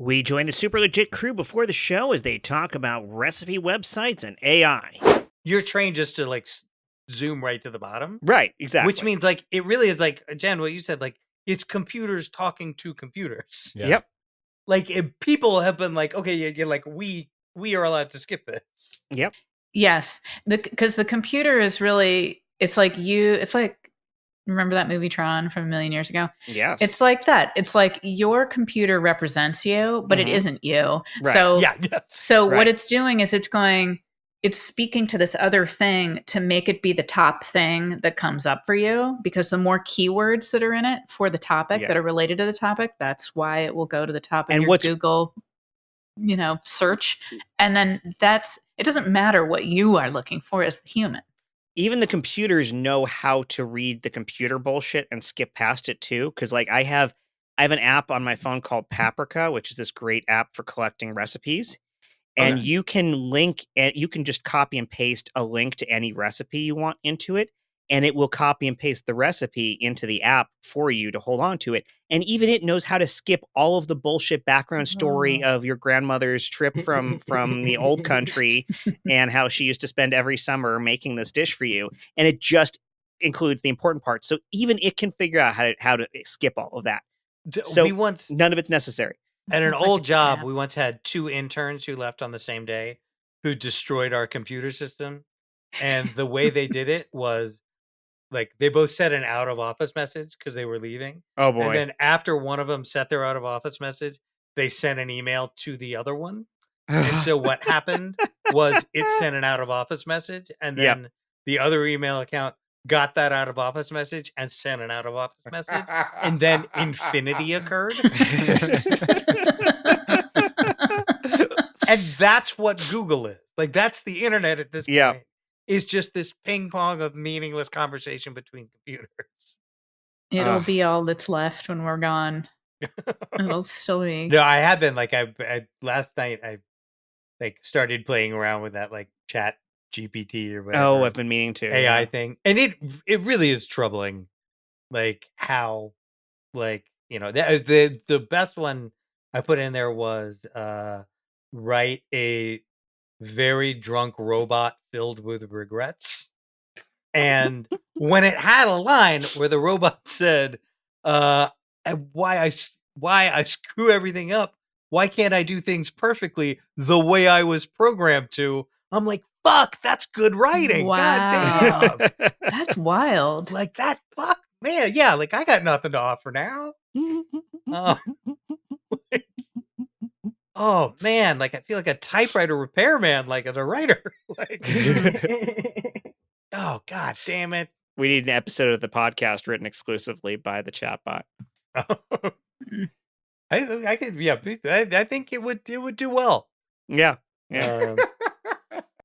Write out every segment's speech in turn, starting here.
We join the super legit crew before the show as they talk about recipe websites and AI. You're trained just to like zoom right to the bottom. Right, exactly. Which means like it really is like, Jen, what you said, like it's computers talking to computers. Yeah. Yep. Like people have been like, okay, yeah, like we are allowed to skip this. Yep. Yes, because the computer is really, it's like, remember that movie Tron from a million years ago? Yes. It's like that. It's like your computer represents you, but it isn't you. Right. So, Yeah. Yes. so Right. what it's doing is it's speaking to this other thing to make it be the top thing that comes up for you, because the more keywords that are in it for the topic that are related to the topic, that's why it will go to the top of your Google, search. And then it doesn't matter what you are looking for as the human. Even the computers know how to read the computer bullshit and skip past it too. Because like I have an app on my phone called Paprika, which is this great app for collecting recipes. And you can link, and you can just copy and paste a link to any recipe you want into it, and it will copy and paste the recipe into the app for you to hold on to it. And even it knows how to skip all of the bullshit background story of your grandmother's trip from the old country and how she used to spend every summer making this dish for you. And it just includes the important parts. So even it can figure out how to skip all of that. So none of it's necessary. At an old job, we once had 2 interns who left on the same day who destroyed our computer system. And the way they did it was like they both sent an out of office message because they were leaving. Oh boy. And then after one of them sent their out of office message, they sent an email to the other one. And so what happened was it sent an out of office message, and then the other email account got that out of office message and sent an out of office message, and then infinity occurred. And that's what Google is. Like that's the internet at this point. Is just this ping pong of meaningless conversation between computers. It'll be all that's left when we're gone. It'll still be. No, I have been like I last night I like started playing around with that like chat GPT or whatever. Oh, I've been meaning to. AI thing. And it really is troubling. Like how, like, the best one I put in there was write a very drunk robot filled with regrets. And when it had a line where the robot said, why I screw everything up, why can't I do things perfectly the way I was programmed to? I'm like, fuck, that's good writing. Wow. God damn. That's wild. Like that, fuck, man. Yeah, like I got nothing to offer now. Oh man, like I feel like a typewriter repairman, like as a writer. Like, oh god damn it. We need an episode of the podcast written exclusively by the chatbot. I could, yeah. I think it would do well. Yeah.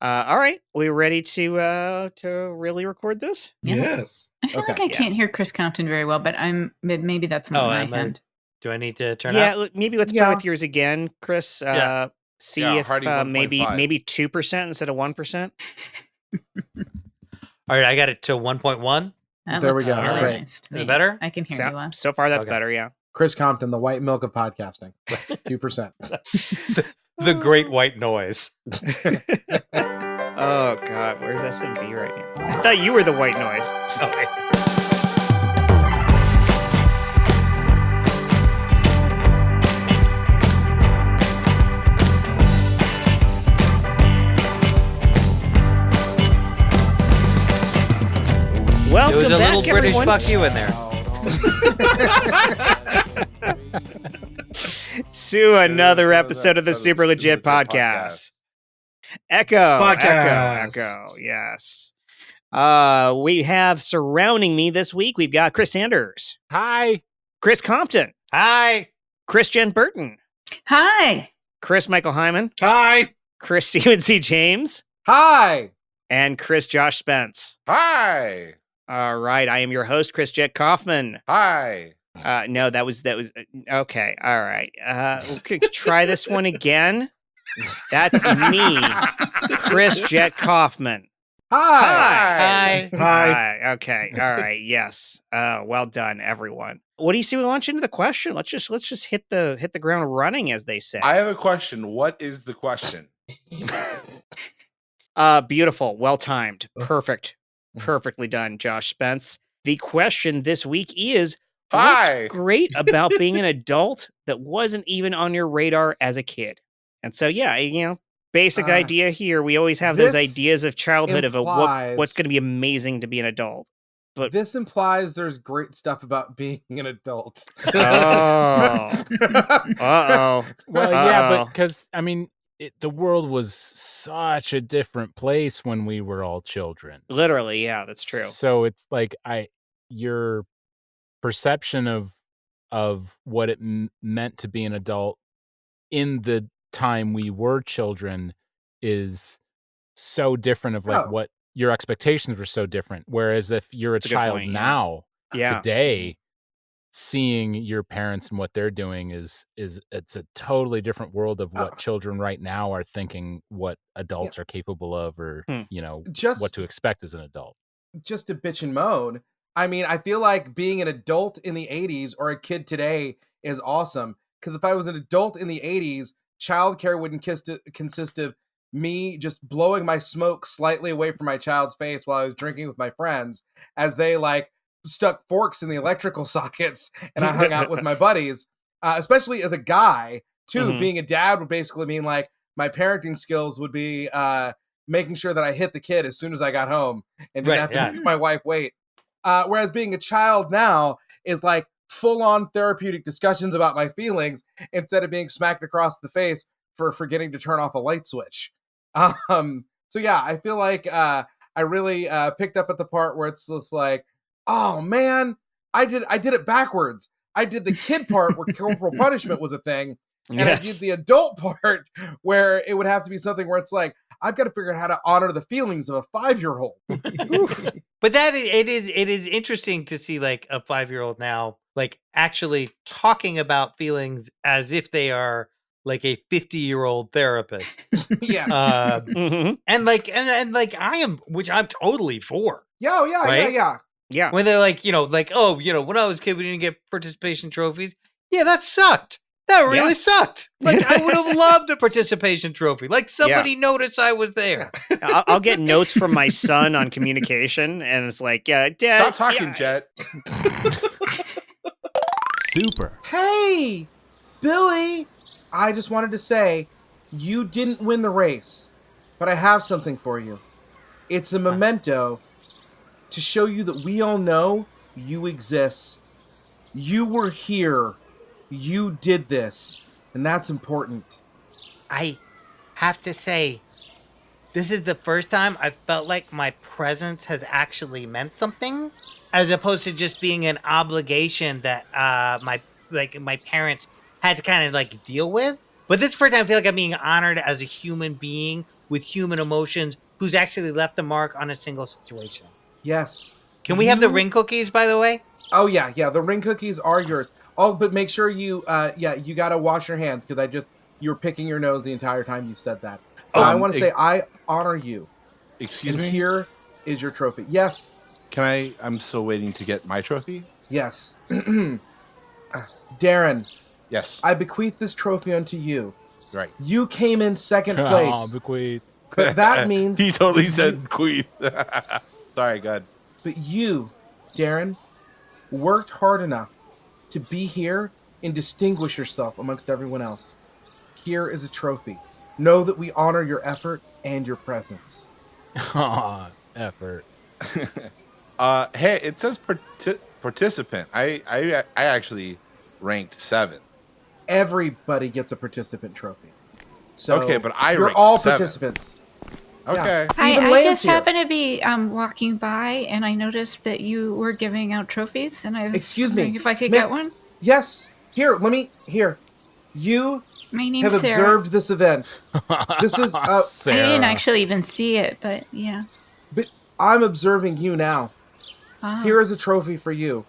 All right, we ready to really record this? Yeah. Yes. I feel like I can't hear Chris Compton very well, but maybe that's my end. Do I need to turn up? Yeah, maybe let's play with yours again, Chris. See if maybe 2% instead of 1%. All right, I got it to 1.1. There we go. Really Great. nice Is it better? I can hear you well. So far, that's better, yeah. Chris Compton, the white milk of podcasting. 2%. The great white noise. Oh, God. Where's SMB right here? I thought you were the white noise. Okay. Welcome there was a back, little British everyone. fuck you in there. To another episode of the Super Legit Podcast. Echo. Yes. We have surrounding me this week, we've got Chris Sanders. Hi. Chris Compton. Hi. Chris Jen Burton. Hi. Chris Michael Heiman. Hi. Chris Stephen C. James. Hi. And Chris Josh Spence. Hi. All right. I am your host, Chris Jet Kaufman. Hi. No, that was okay. All right. Try this one again. That's me, Chris Jet Kaufman. Hi. Hi. Okay. All right. Yes. Well done, everyone. what do you see we launch into the question? Let's just hit the ground running, as they say. I have a question. What is the question? Beautiful, well timed, perfectly done, Josh Spence. The question this week is, Hi. what's great about being an adult that wasn't even on your radar as a kid? And so, yeah, basic idea here. We always have those ideas of childhood of what's going to be amazing to be an adult. But this implies there's great stuff about being an adult. Uh-oh. Well, yeah, but because, I mean, the world was such a different place when we were all children. Literally, yeah, that's true. So it's like your perception of what it meant to be an adult in the time we were children is so different of what your expectations were so different. Whereas if you're a child now, today, seeing your parents and what they're doing is it's a totally different world of what children right now are thinking what adults are capable of, or what to expect as an adult. Just to bitch and moan. I mean, I feel like being an adult in the 80s or a kid today is awesome. Because if I was an adult in the 80s, childcare wouldn't consist of me just blowing my smoke slightly away from my child's face while I was drinking with my friends as they stuck forks in the electrical sockets and I hung out with my buddies, especially as a guy too. Mm-hmm. Being a dad would basically mean my parenting skills would be making sure that I hit the kid as soon as I got home and didn't have to make my wife wait. Whereas being a child now is full-on therapeutic discussions about my feelings instead of being smacked across the face for forgetting to turn off a light switch. So yeah, I feel like I really picked up at the part where it's just oh man, I did it backwards. I did the kid part where corporal punishment was a thing, and I did the adult part where it would have to be something where it's I've got to figure out how to honor the feelings of a 5-year-old. But it is interesting to see a 5-year-old now actually talking about feelings as if they are a 50-year-old therapist. Yes. And I am, which I'm totally for. Yeah, right? Yeah. When they're when I was a kid, we didn't get participation trophies. Yeah, that sucked. That really sucked. I would have loved a participation trophy. Somebody noticed I was there. I'll get notes from my son on communication, and it's Dad. Stop talking, Jet. Super. Hey, Billy. I just wanted to say, you didn't win the race, but I have something for you. It's a memento to show you that we all know you exist. You were here. You did this, and that's important. I have to say, this is the first time I felt like my presence has actually meant something, as opposed to just being an obligation that my parents had to kind of deal with. But this first time I feel like I'm being honored as a human being with human emotions who's actually left a mark on a single situation. Yes. Can we have the ring cookies, by the way? Oh, yeah. The ring cookies are yours. Oh, but make sure you got to wash your hands because you were picking your nose the entire time you said that. I want to say I honor you. Excuse me? Here is your trophy. Yes. I'm still waiting to get my trophy. Yes. Darren. Yes. I bequeath this trophy unto you. Right. You came in second place. Oh, bequeath. But that means... He totally said bequeath. Sorry, go ahead. But you, Darren, worked hard enough to be here and distinguish yourself amongst everyone else. Here is a trophy. Know that we honor your effort and your presence. Effort. Hey, it says participant. I actually ranked 7th. Everybody gets a participant trophy. So okay, but you're all 7th. participants. Okay. Yeah. Hi, Even I Lance just here. happened to be walking by, and I noticed that you were giving out trophies, and I was wondering if I could get one. Yes. Here. You My name's have Sarah. observed this event. This is Sarah. I didn't actually even see it, but yeah. But I'm observing you now. Oh. Here is a trophy for you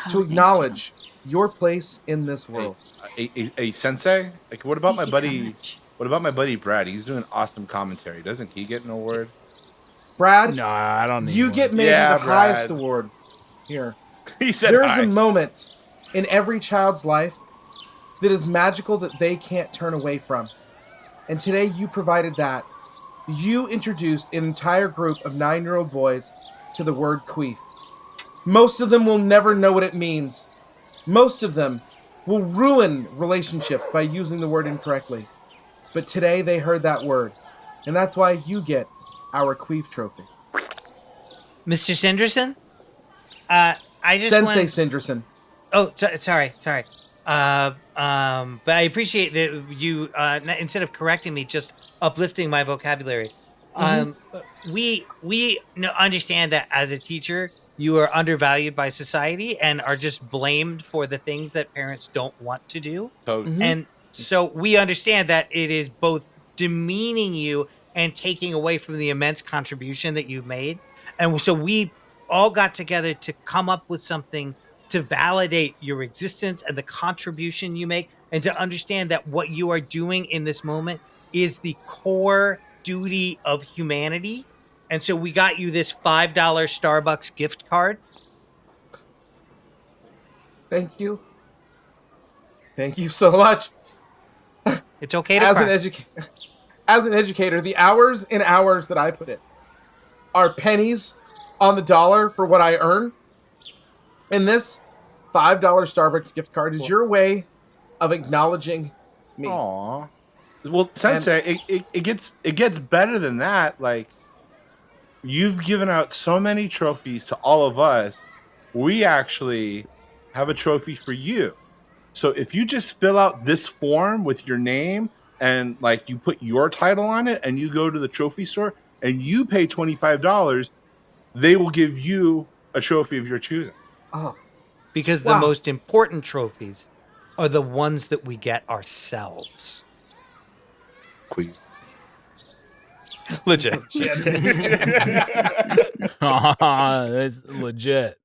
to acknowledge your place in this world. A sensei? What about my Thank you so buddy? much. What about my buddy Brad? He's doing awesome commentary. Doesn't he get an award? Brad, No, I don't need you one. get maybe Yeah, the Brad. highest award. Here. He said There's hi. a moment in every child's life that is magical that they can't turn away from. And today you provided that. You introduced an entire group of 9-year-old boys to the word queef. Most of them will never know what it means. Most of them will ruin relationships by using the word incorrectly. But today they heard that word. And that's why you get our queef trophy. Mr. Sanderson? I just Sensei Sanderson. Oh, sorry. But I appreciate that you, instead of correcting me, just uplifting my vocabulary. We understand that as a teacher, you are undervalued by society and are just blamed for the things that parents don't want to do. And so we understand that it is both demeaning you and taking away from the immense contribution that you've made. And so we all got together to come up with something to validate your existence and the contribution you make, and to understand that what you are doing in this moment is the core duty of humanity. And so we got you this $5 Starbucks gift card. Thank you. Thank you so much. It's okay to cry. As an educator, the hours and hours that I put in are pennies on the dollar for what I earn. And this $5 Starbucks gift card is your way of acknowledging me. Aw. Well, Sensei, it gets better than that. Like, you've given out so many trophies to all of us. We actually have a trophy for you. So if you just fill out this form with your name and like you put your title on it and you go to the trophy store and you pay $25, they will give you a trophy of your choosing. Oh. Because the most important trophies are the ones that we get ourselves. Queen. Legit. That's legit.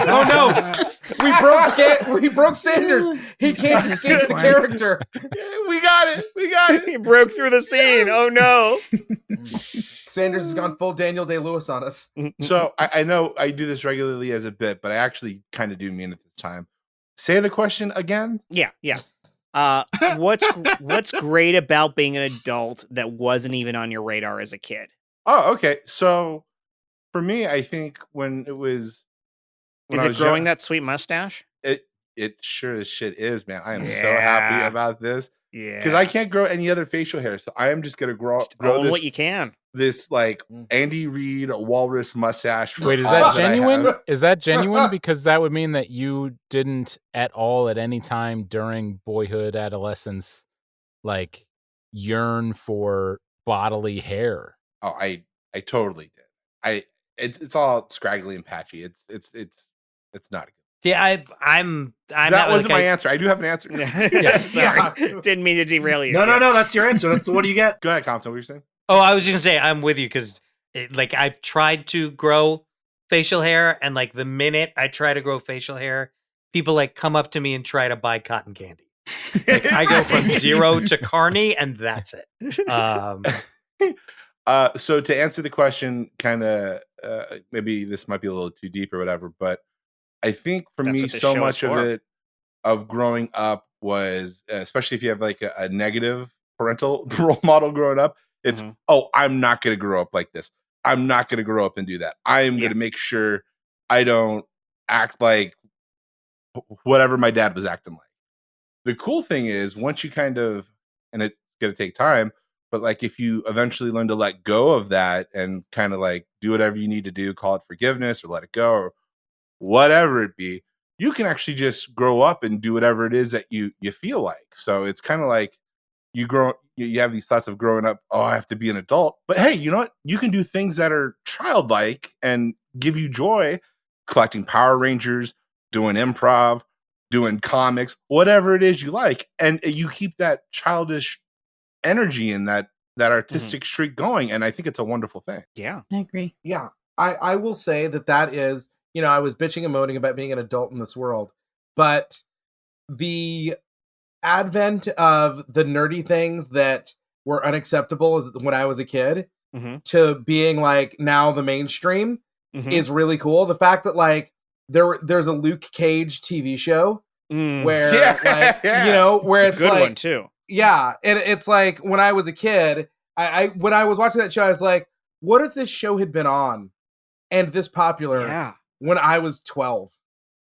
Oh no! We broke Sanders. He can't escape the character. We got it. He broke through the scene. Oh no! Sanders has gone full Daniel Day-Lewis on us. So I know I do this regularly as a bit, but I actually kind of do mean it this time. Say the question again. Yeah. What's great about being an adult that wasn't even on your radar as a kid? Oh, okay. So for me, I think when it was, is it growing that sweet mustache? It sure as shit is, man. I am so happy about this. Yeah, because I can't grow any other facial hair, so I am just gonna grow this, what you can. This like Andy Reid walrus mustache. Wait, is that genuine? Is that genuine? Because that would mean that you didn't at all at any time during boyhood, adolescence, like yearn for bodily hair. Oh, I totally did. It's all scraggly and patchy. It's not good. Yeah, I'm that wasn't my answer. I do have an answer. Sorry. Didn't mean to derail you. No, that's your answer. That's the one you get. Go ahead, Compton. What were you saying? Oh, I was just gonna say I'm with you because like I've tried to grow facial hair, and like the minute I try to grow facial hair, people like come up to me and try to buy cotton candy. Like I go from 0 to Carney, and that's it. So to answer the question, kind of maybe this might be a little too deep or whatever, but I think for me, so much of it of growing up was, especially if you have like a negative parental role model growing up, it's, oh, I'm not going to grow up like this. I'm not going to grow up and do that. I am going to make sure I don't act like whatever my dad was acting like. The cool thing is once you kind of, and it's going to take time, but like if you eventually learn to let go of that and kind of like do whatever you need to do, call it forgiveness or let it go or whatever it be, you can actually just grow up and do whatever it is that you feel like. So it's kind of like you have these thoughts of growing up, oh, I have to be an adult. But hey, you know what? You can do things that are childlike and give you joy, collecting Power Rangers, doing improv, doing comics, whatever it is you like. And you keep that childish energy and that artistic streak going. And I think it's a wonderful thing. Yeah. I agree. Yeah. I will say that is, you know, I was bitching and moaning about being an adult in this world, but the advent of the nerdy things that were unacceptable when I was a kid to being like now the mainstream is really cool. The fact that like there's a Luke Cage TV show where where it's good like one too. Yeah, and it's like when I was a kid, I when I was watching that show, I was like, what if this show had been on and this popular when I was 12?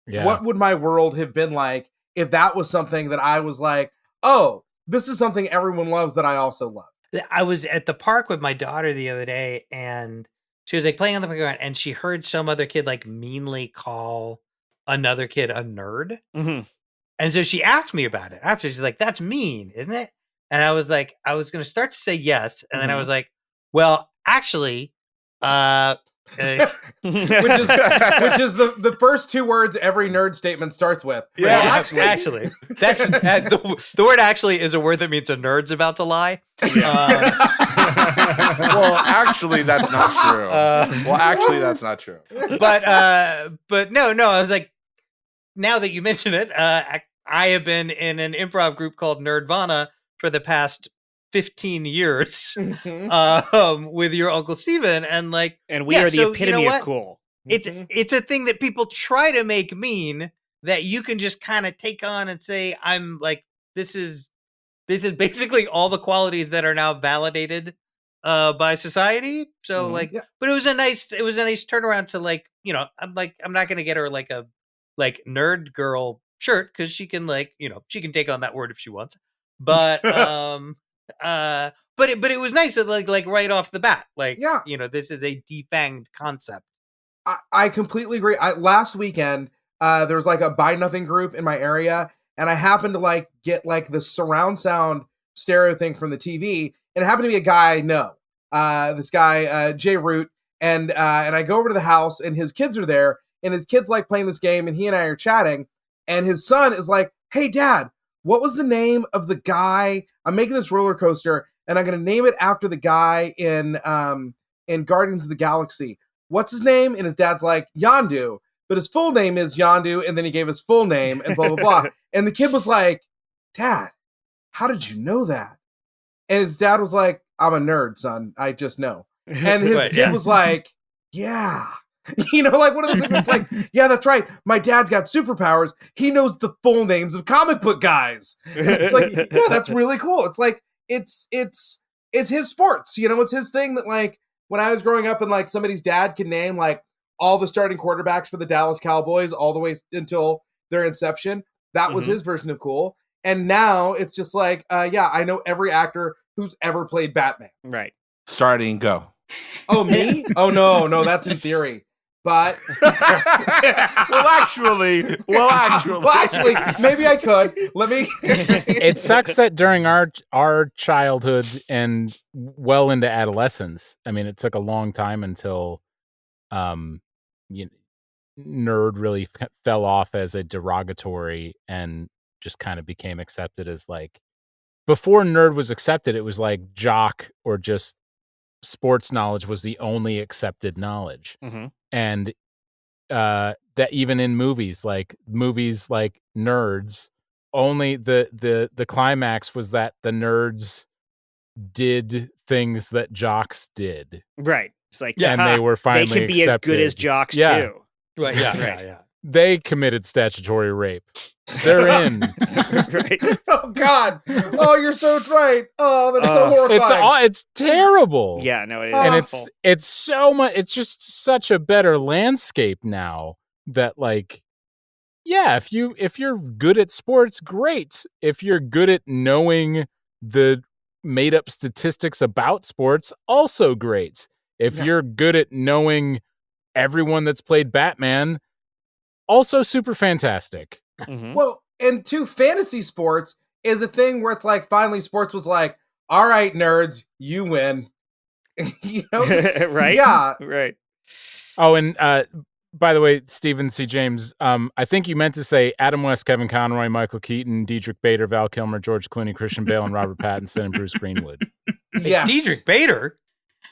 Yeah. What would my world have been like if that was something that I was like, oh, this is something everyone loves that I also love? I was at the park with my daughter the other day, and she was like playing on the playground, and she heard some other kid like meanly call another kid a nerd. Mm-hmm. And so she asked me about it after. She's like, that's mean, isn't it? And I was like, I was going to start to say yes. And then I was like, well, actually, which is the first two words every nerd statement starts with. Yeah, well, actually, that's the word "actually" is a word that means a nerd's about to lie. Well, actually, that's not true. But no, I was like, now that you mention it, I have been in an improv group called Nerdvana for the past 15 years with your Uncle Steven, and we are the epitome of cool. It's a thing that people try to make mean that you can just kind of take on and say, I'm like, this is basically all the qualities that are now validated by society. So but it was a nice turnaround to I'm not gonna get her like a nerd girl shirt because she can she can take on that word if she wants, but but it was nice that like right off the bat, this is a defanged concept. I completely agree. Last weekend there was like a buy nothing group in my area, and I happened to get the surround sound stereo thing from the TV, and it happened to be a guy I know, this guy Jay Root, and I go over to the house, and his kids are there, and his kids like playing this game, and he and I are chatting, and his son is like, hey dad, what was the name of the guy? I'm making this roller coaster, and I'm going to name it after the guy in Guardians of the Galaxy. What's his name? And his dad's like, Yondu. But his full name is Yondu, and then he gave his full name, and blah, blah, blah. And the kid was like, Dad, how did you know that? And his dad was like, I'm a nerd, son. I just know. And his kid was like, yeah. One of those things like, yeah, that's right. My dad's got superpowers. He knows the full names of comic book guys. And it's like, yeah, that's really cool. It's like, it's his sports, it's his thing that when I was growing up and somebody's dad can name all the starting quarterbacks for the Dallas Cowboys all the way until their inception. That was his version of cool. And now it's just I know every actor who's ever played Batman. Right. Starting go. Oh, me? Oh, no, that's in theory. But well, actually, maybe I could. Let me. It sucks that during our childhood and well into adolescence, I mean, it took a long time until, nerd really fell off as a derogatory and just kind of became accepted as before nerd was accepted, it was like jock or just sports knowledge was the only accepted knowledge. Mm-hmm. And that even in movies like Nerds, only the climax was that the nerds did things that jocks did. Right. It's like, and they were finally they can be accepted. as good as jocks too. Right. Yeah. Yeah. They committed statutory rape. They're in. Right. Oh God! Oh, you're so right. Oh, that's so horrifying. It's terrible. Yeah, no, it is. And it's so much. It's just such a better landscape now that if you're good at sports, great. If you're good at knowing the made up statistics about sports, also great. If you're good at knowing everyone that's played Batman, also super fantastic. Mm-hmm. Well, and fantasy sports is a thing where it's finally sports was all right, nerds, you win. Right? Yeah. Right. Oh, and by the way, Stephen C. James, I think you meant to say Adam West, Kevin Conroy, Michael Keaton, Diedrich Bader, Val Kilmer, George Clooney, Christian Bale, and Robert Pattinson, and Bruce Greenwood. Yeah, Diedrich Bader?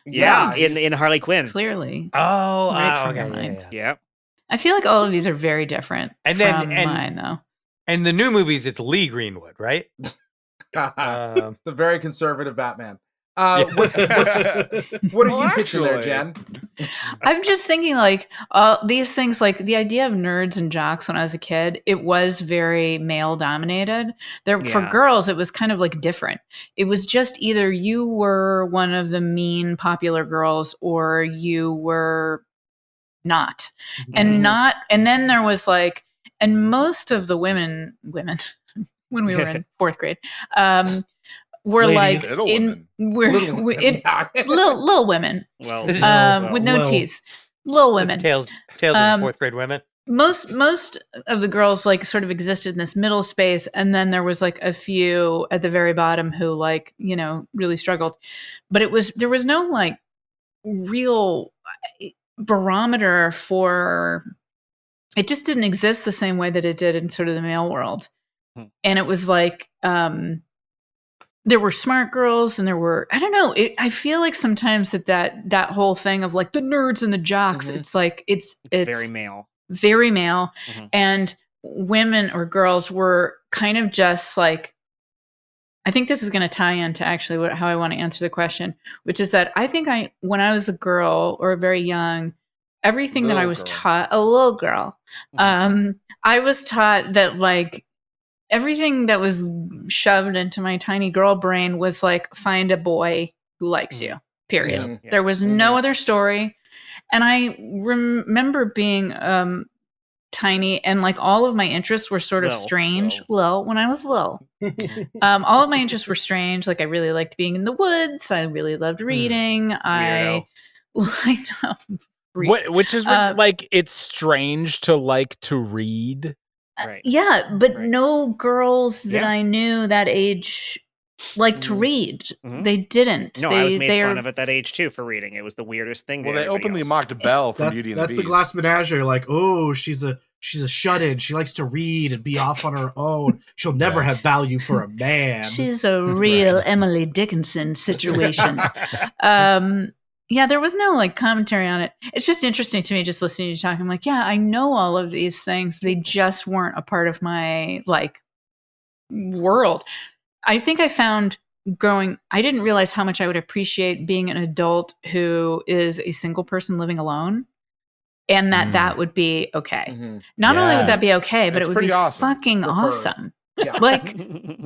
Yeah, in Harley Quinn. Clearly. Oh, okay. Yeah. I feel like all of these are very different from mine, though. And the new movies, it's Lee Greenwood, right? It's a very conservative Batman. What are you pitching there, Jen? I'm just thinking like these things, like the idea of nerds and jocks when I was a kid, it was very male dominated. For girls, it was kind of like different. It was just either you were one of the mean popular girls or you were not. And then there was like, and most of the women when we were in fourth grade, were Ladies, like little women. Well, with no teeth. Little women. Tales of fourth grade women. Most of the girls like sort of existed in this middle space, and then there was like a few at the very bottom who like, you know, really struggled. But there was no like real barometer for it. Just didn't exist the same way that it did in sort of the male world. And it was like there were smart girls and there were, I don't know, I feel like sometimes that whole thing of like the nerds and the jocks, it's like it's very male. And women or girls were kind of just like, I think this is going to tie into actually how I want to answer the question, which is that I think when I was a girl or very young, everything that I was taught, a little girl, I was taught that like everything that was shoved into my tiny girl brain was like, find a boy who likes you, period. There was no other story. And I remember being tiny and like all of my interests were sort of strange. Well, when I was little, all of my interests were strange. Like I really liked being in the woods. I really loved reading. I liked which is like, it's strange to like to read. Right. Yeah, but no girls that I knew that age liked to read. They didn't. No, I was made fun of at that age too for reading. It was the weirdest thing. Well, they openly mocked Belle from Beauty and the Beast. That's the glass menagerie. Like, oh, she's a shut-in. She likes to read and be off on her own. She'll never have value for a man. She's a real Emily Dickinson situation. Yeah, there was no like commentary on it. It's just interesting to me just listening to you talk. I'm like, yeah, I know all of these things. They just weren't a part of my like world. I think I found I didn't realize how much I would appreciate being an adult who is a single person living alone. And that would be okay. Not only would that be okay, but it would be fucking awesome. Yeah. Like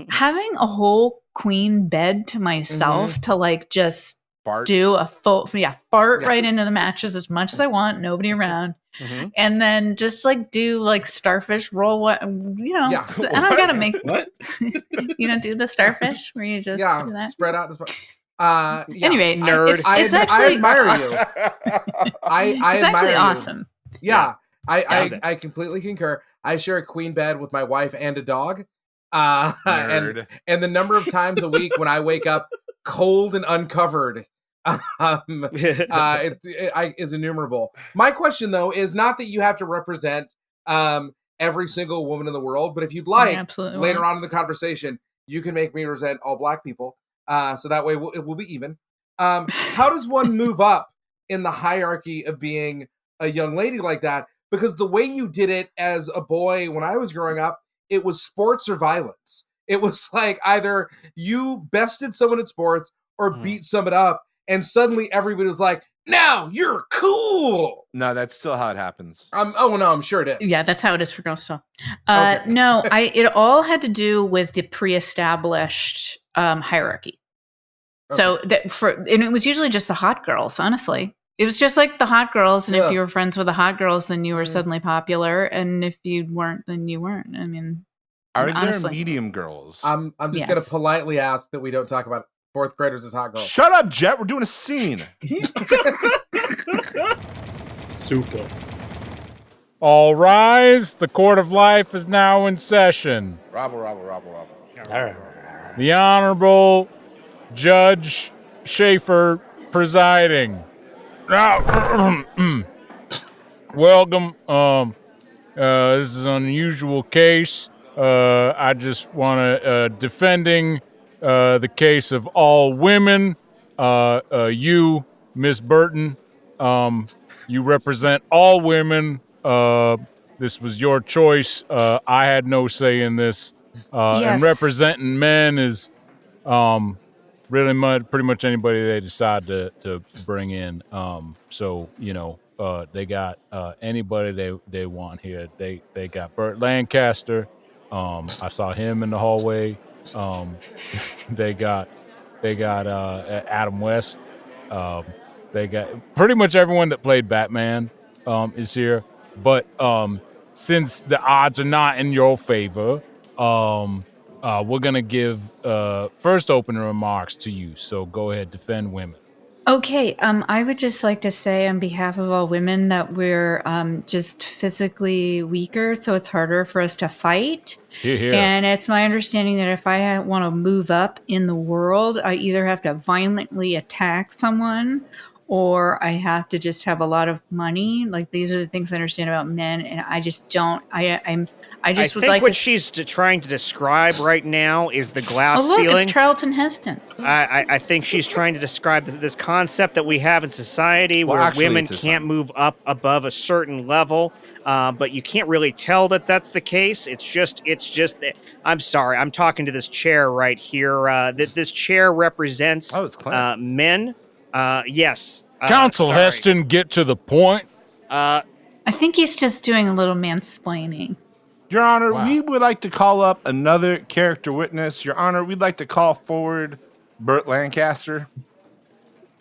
having a whole queen bed to myself to like just do a full fart right into the mattress as much as I want, nobody around, and then just like do like starfish roll, and I gotta make what you don't do the starfish where you just do that? Spread out anyway, nerd. It's actually, I admire you. I it's admire actually you. awesome. Yeah. I completely concur. I share a queen bed with my wife and a dog. And the number of times a week when I wake up cold and uncovered is innumerable. My question though is not that you have to represent every single woman in the world, but if you'd like, later on in the conversation, you can make me represent all Black people. So that way it will be even. How does one move up in the hierarchy of being a young lady like that? Because the way you did it as a boy when I was growing up, it was sports or violence. It was like either you bested someone at sports or beat someone up, and suddenly everybody was like, "Now you're cool." No, that's still how it happens. I'm sure it is. Yeah, that's how it is for girls still. No, it all had to do with the pre-established hierarchy. Okay. So and it was usually just the hot girls, honestly. It was just like the hot girls, and if you were friends with the hot girls, then you were suddenly popular, and if you weren't, then you weren't. I mean, there medium girls? I'm just gonna politely ask that we don't talk about fourth graders as hot girls. Shut up, Jet. We're doing a scene. Super. All rise. The court of life is now in session. Robble. The Honorable Judge Schaefer presiding. Welcome. This is an unusual case. I just want to defending the case of all women. You, Miss Burton, you represent all women. This was your choice. I had no say in this. And representing men is pretty much anybody they decide to bring in. So they got anybody they want here. They got Burt Lancaster. I saw him in the hallway. They got Adam West. They got pretty much everyone that played Batman is here. But since the odds are not in your favor, we're gonna give first opening remarks to you. So go ahead, defend women. Okay, I would just like to say on behalf of all women that we're just physically weaker, so it's harder for us to fight. Here. And it's my understanding that if I want to move up in the world, I either have to violently attack someone or I have to just have a lot of money. Like, these are the things I understand about men, and I just don't. I think what she's trying to describe right now is the glass ceiling. It's Charlton Heston. I think she's trying to describe this concept that we have in society where women can't move up above a certain level, but you can't really tell that that's the case. It's just that, I'm sorry, I'm talking to this chair right here. That this chair represents men. Yes. Counsel Heston, get to the point. I think he's just doing a little mansplaining. Your Honor, we would like to call up another character witness. Your Honor, we'd like to call forward Burt Lancaster.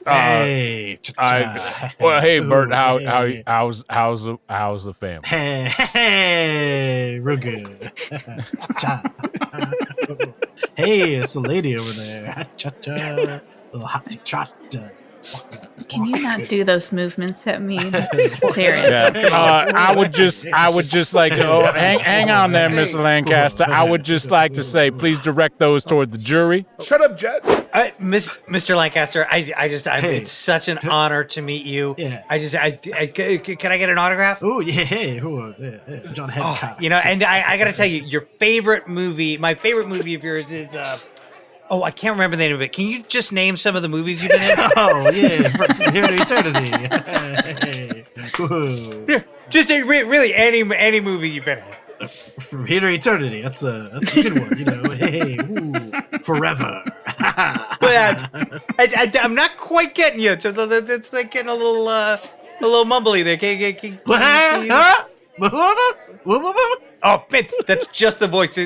Hey, hey, Burt, how's the family? Hey, real good. Hey, it's the lady over there. Little hot shot. Can you not do those movements at me? I would just like hang on there, Mr. Lancaster. I would just like to say, please direct those toward the jury. Shut up, Jed. Mr. Lancaster, it's such an honor to meet you. Yeah. Can I get an autograph? Oh yeah, John Hancock. And I gotta tell you, my favorite movie of yours is I can't remember the name of it. Can you just name some of the movies you've been in? Oh, yeah, from here to eternity. Hey. Just really any movie you've been in. From here to eternity. That's a good one. Hey, forever. But I'm not quite getting you. So it's like getting a little mumbly there. Oh, that's just the voice.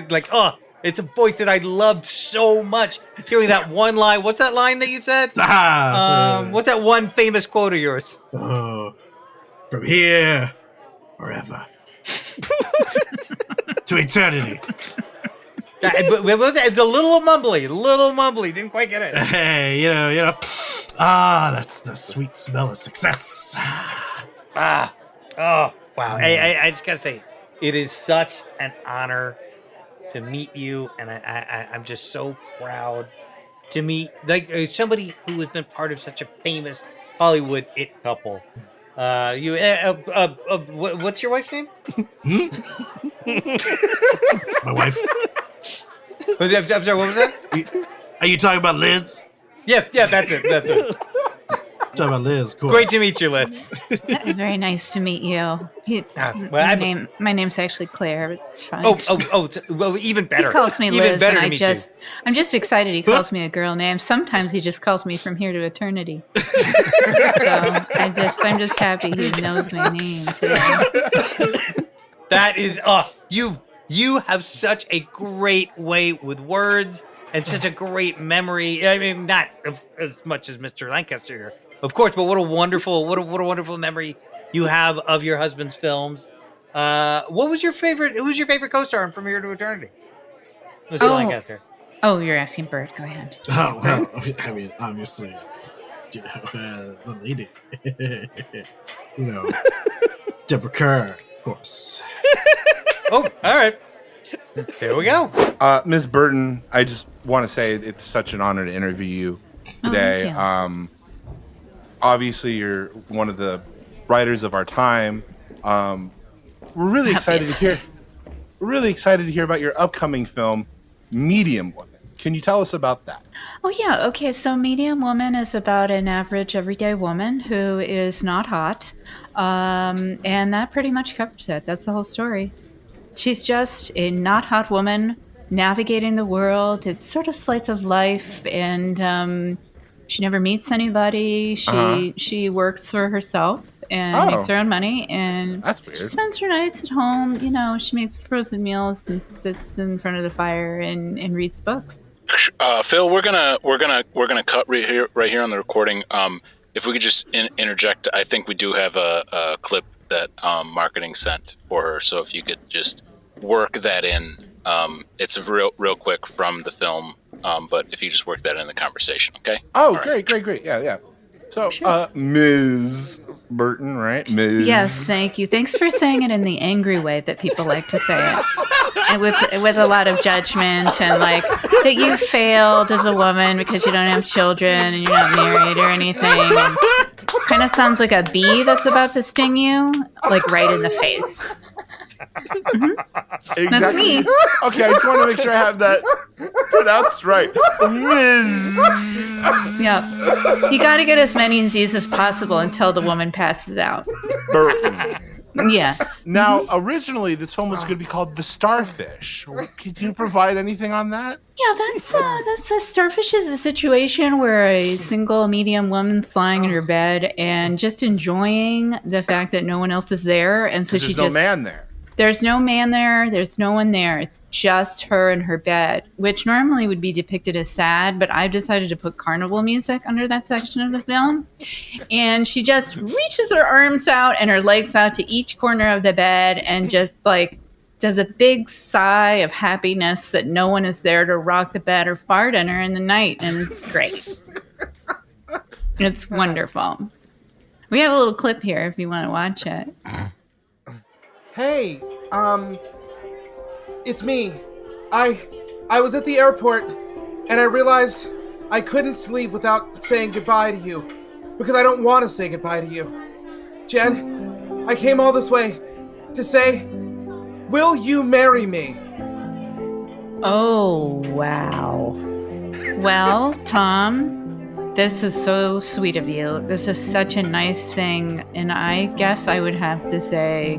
It's a voice that I loved so much. Hearing that one line. What's that line that you said? What's that one famous quote of yours? Oh, from here, forever. To eternity. It's a little mumbly. Didn't quite get it. Hey, that's the sweet smell of success. Oh, wow. I just gotta say, it is such an honor to meet you, and I'm just so proud to meet somebody who has been part of such a famous Hollywood it couple. What's your wife's name? My wife. I'm sorry, what was that? Are you talking about Liz? Yeah, that's it. Talking about Liz, of course. Great to meet you, Liz. Very nice to meet you. My name's actually Claire. It's fine. Well, even better. He calls me Liz, even better and to meet you. I'm just excited he calls me a girl name. Sometimes he just calls me from here to eternity. So I'm just happy he knows my name today. That is you have such a great way with words and such a great memory. I mean, not as much as Mr. Lancaster here, of course, but what a wonderful memory you have of your husband's films. What was your favorite? Who was your favorite co-star in From Here to Eternity, Mr. Lancaster? Oh, you're asking Bert. Go ahead. Oh well, I mean, obviously it's the lady, Deborah Kerr, of course. Oh, all right. There we go. Ms. Burton, I just want to say it's such an honor to interview you today. Obviously, you're one of the writers of our time. We're really excited to hear. We're really excited to hear about your upcoming film, Medium Woman. Can you tell us about that? Oh yeah. Okay. So Medium Woman is about an average everyday woman who is not hot, and that pretty much covers it. That's the whole story. She's just a not hot woman navigating the world. It's sort of slice of life, and she never meets anybody. She works for herself and makes her own money, and that's weird. She spends her nights at home. You know, she makes frozen meals and sits in front of the fire and reads books. Phil, we're gonna cut right here on the recording. If we could just interject, I think we do have a clip that marketing sent for her. So if you could just work that in, it's a real quick from the film. But if you just work that in the conversation, okay? Oh, great. Yeah. So, sure. Ms. Burton, right? Ms. Yes, thank you. Thanks for saying it in the angry way that people like to say it. And with a lot of judgment and like that you failed as a woman because you don't have children and you're not married or anything. Kind of sounds like a bee that's about to sting you, like right in the face. Mm-hmm. Exactly. That's me. Okay, I just want to make sure I have that pronounced right. Yeah. You got to get as many Z's as possible until the woman passes out. Burton. Yes. Now, originally, this film was going to be called The Starfish. Could you provide anything on that? Yeah, that's a starfish is a situation where a single medium woman flying in her bed and just enjoying the fact that no one else is there, and so There's no man there. There's no man there. There's no one there. It's just her and her bed, which normally would be depicted as sad, but I've decided to put carnival music under that section of the film. And she just reaches her arms out and her legs out to each corner of the bed and just like does a big sigh of happiness that no one is there to rock the bed or fart on her in the night. And it's great. It's wonderful. We have a little clip here if you want to watch it. Hey, it's me. I was at the airport and I realized I couldn't leave without saying goodbye to you because I don't want to say goodbye to you. Jen, I came all this way to say, will you marry me? Oh, wow. Well, Tom, this is so sweet of you. This is such a nice thing, and I guess I would have to say,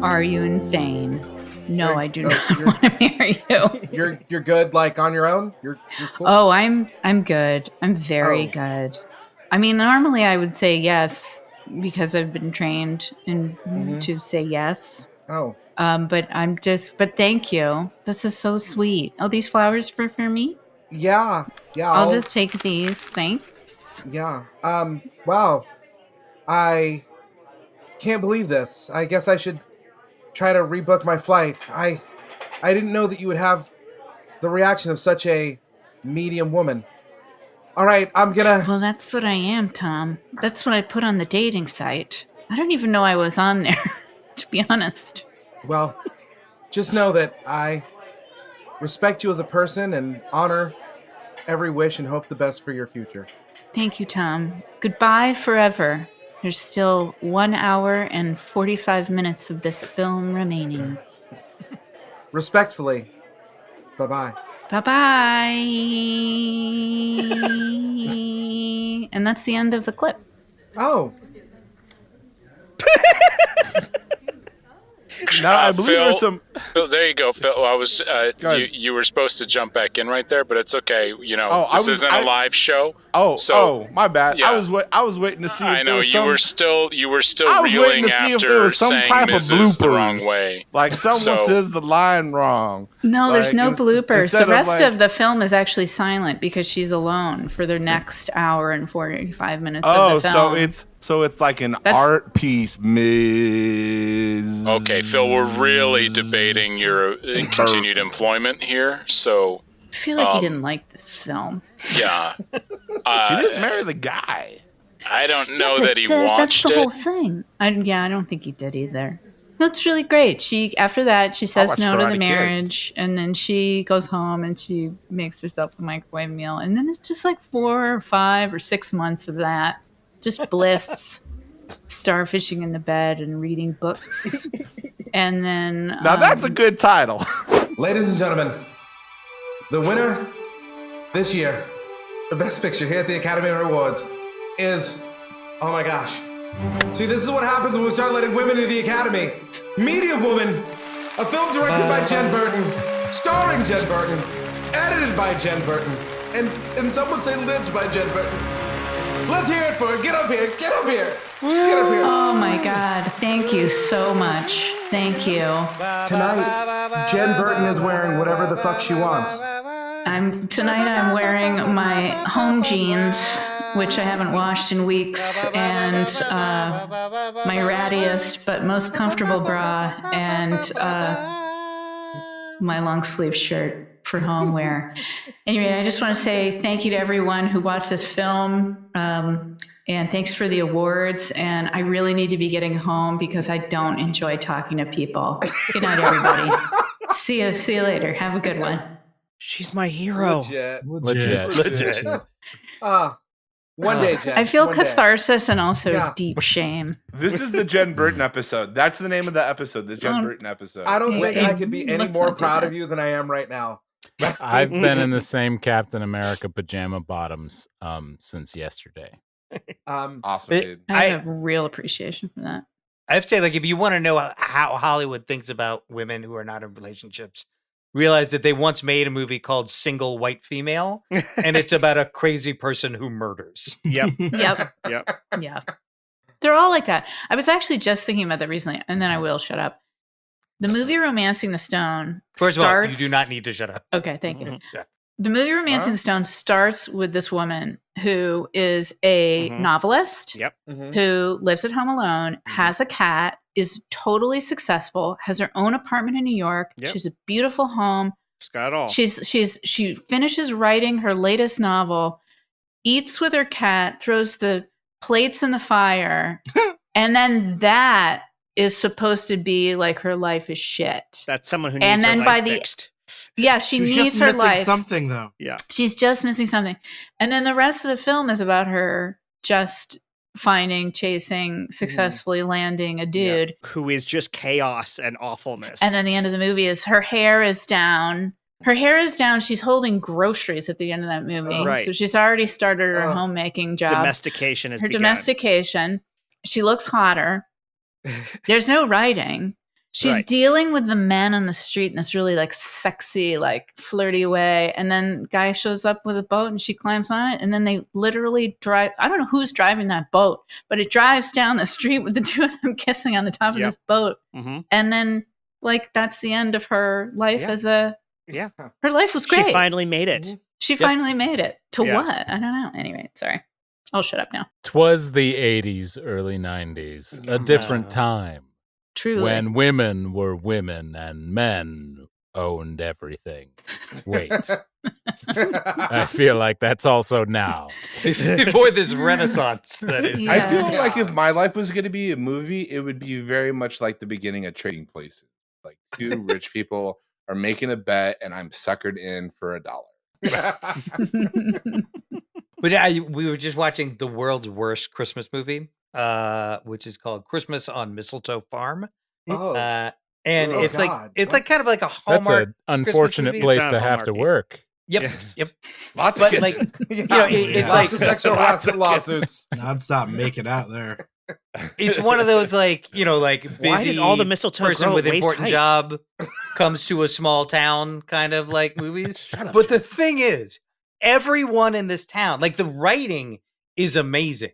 are you insane? No, I do not want to marry you. You're good, like on your own? You're cool? Oh, I'm good. I'm very good. I mean, normally I would say yes because I've been trained to say yes. Oh. But but thank you. This is so sweet. Oh, these flowers for me? Yeah. I'll just take these. Thanks. Yeah. Wow. I can't believe this. I guess I should try to rebook my flight. I didn't know that you would have the reaction of such a medium woman. All right, I'm gonna... Well, that's what I am, Tom. That's what I put on the dating site. I don't even know I was on there, to be honest. Well, just know that I respect you as a person and honor every wish and hope the best for your future. Thank you, Tom. Goodbye forever. There's still 1 hour and 45 minutes of this film remaining. Respectfully. Bye-bye. Bye-bye. And that's the end of the clip. Oh. Now, I believe there's some... Phil, there you go, Phil. I was you were supposed to jump back in right there, but it's okay. You know, this isn't a live show. My bad. Yeah. I was waiting to see if I know there was you were still reeling after saying Mrs. the wrong way. Like someone says the line wrong. No, there's no bloopers. The rest of the film is actually silent because she's alone for the next hour and 45 minutes of the film. So it's like an art piece, Ms. Okay, Phil, we're really debating your continued employment here, so... I feel like you didn't like this film. Yeah. She didn't marry the guy. I don't know that he watched it. That's the whole thing. I don't think he did either. No, it's really great. After that, she says no to the marriage, and then she goes home and she makes herself a microwave meal, and then it's just like 4 or 5 or 6 months of that. Just bliss, starfishing in the bed and reading books. And then... Now that's a good title. Ladies and gentlemen, the winner this year, the Best Picture here at the Academy Awards is... Oh my gosh. See, this is what happens when we start letting women into the Academy. Medium Woman, a film directed by Jen Burton, starring Jen Burton, edited by Jen Burton, and some would say lived by Jen Burton. Let's hear it for her. Get up here. Get up here. Get up here. Oh my God. Thank you so much. Thank you. Tonight, Jen Burton is wearing whatever the fuck she wants. Tonight I'm wearing my home jeans, which I haven't washed in weeks, and my rattiest but most comfortable bra, and my long sleeve shirt for home wear. Anyway, I just want to say thank you to everyone who watched this film, and thanks for the awards. And I really need to be getting home because I don't enjoy talking to people. Good night, everybody. See you later. Have a good one. She's my hero. Legit. One day, Jen. I feel catharsis and also deep shame. This is the Jen Burton episode. That's the name of the episode, the Jen Burton episode. I don't think I could be any more proud of you than I am right now. I've been in the same Captain America pajama bottoms since yesterday. Awesome, dude. I have real appreciation for that. I have to say, like, if you want to know how Hollywood thinks about women who are not in relationships, realize that they once made a movie called Single White Female, and it's about a crazy person who murders. Yep. Yeah. They're all like that. I was actually just thinking about that recently, and then I will shut up. The movie Romancing the Stone First of all, you do not need to shut up. Okay, thank you. Yeah. The movie Romancing the Stone starts with this woman who is a novelist who lives at home alone, has a cat, is totally successful, has her own apartment in New York. She's a beautiful home. She's got it all. She finishes writing her latest novel, eats with her cat, throws the plates in the fire, and then that is supposed to be like her life is shit. That's someone who needs her life fixed. Yeah, she She's needs just her missing life. something, though. Yeah. She's just missing something. And then the rest of the film is about her just finding, chasing, successfully landing a dude. Who is just chaos and awfulness. And then the end of the movie is her hair is down. Her hair is down. She's holding groceries at the end of that movie. Right. So she's already started her homemaking job. Domestication is her domestication. She looks hotter. There's no writing. She's dealing with the men on the street in this really like sexy, like flirty way. And then guy shows up with a boat and she climbs on it. And then they literally drive. I don't know who's driving that boat, but it drives down the street with the two of them kissing on the top of this boat. And then like, that's the end of her life as a, her life was great. She finally made it. She finally made it. To what? I don't know. Anyway, sorry. I'll shut up now. 'Twas the 80s, early 90s, a different time. Truly. When women were women and men owned everything. Wait. I feel like that's also now. Before this renaissance that is. I feel like if my life was going to be a movie, it would be very much like the beginning of Trading Places. Like two rich people are making a bet and I'm suckered in for $1. But we were just watching the world's worst Christmas movie, which is called Christmas on Mistletoe Farm. And it's God. like kind of like a Hallmark. That's an unfortunate place to have to work. Yep. Lots of like it's it's like like sexual harassment lawsuits. Nonstop making out there. It's one of those like busy Why does all the mistletoe person grow with waist important height? job comes to a small town kind of like movies. But the thing is, everyone in this town, like the writing is amazing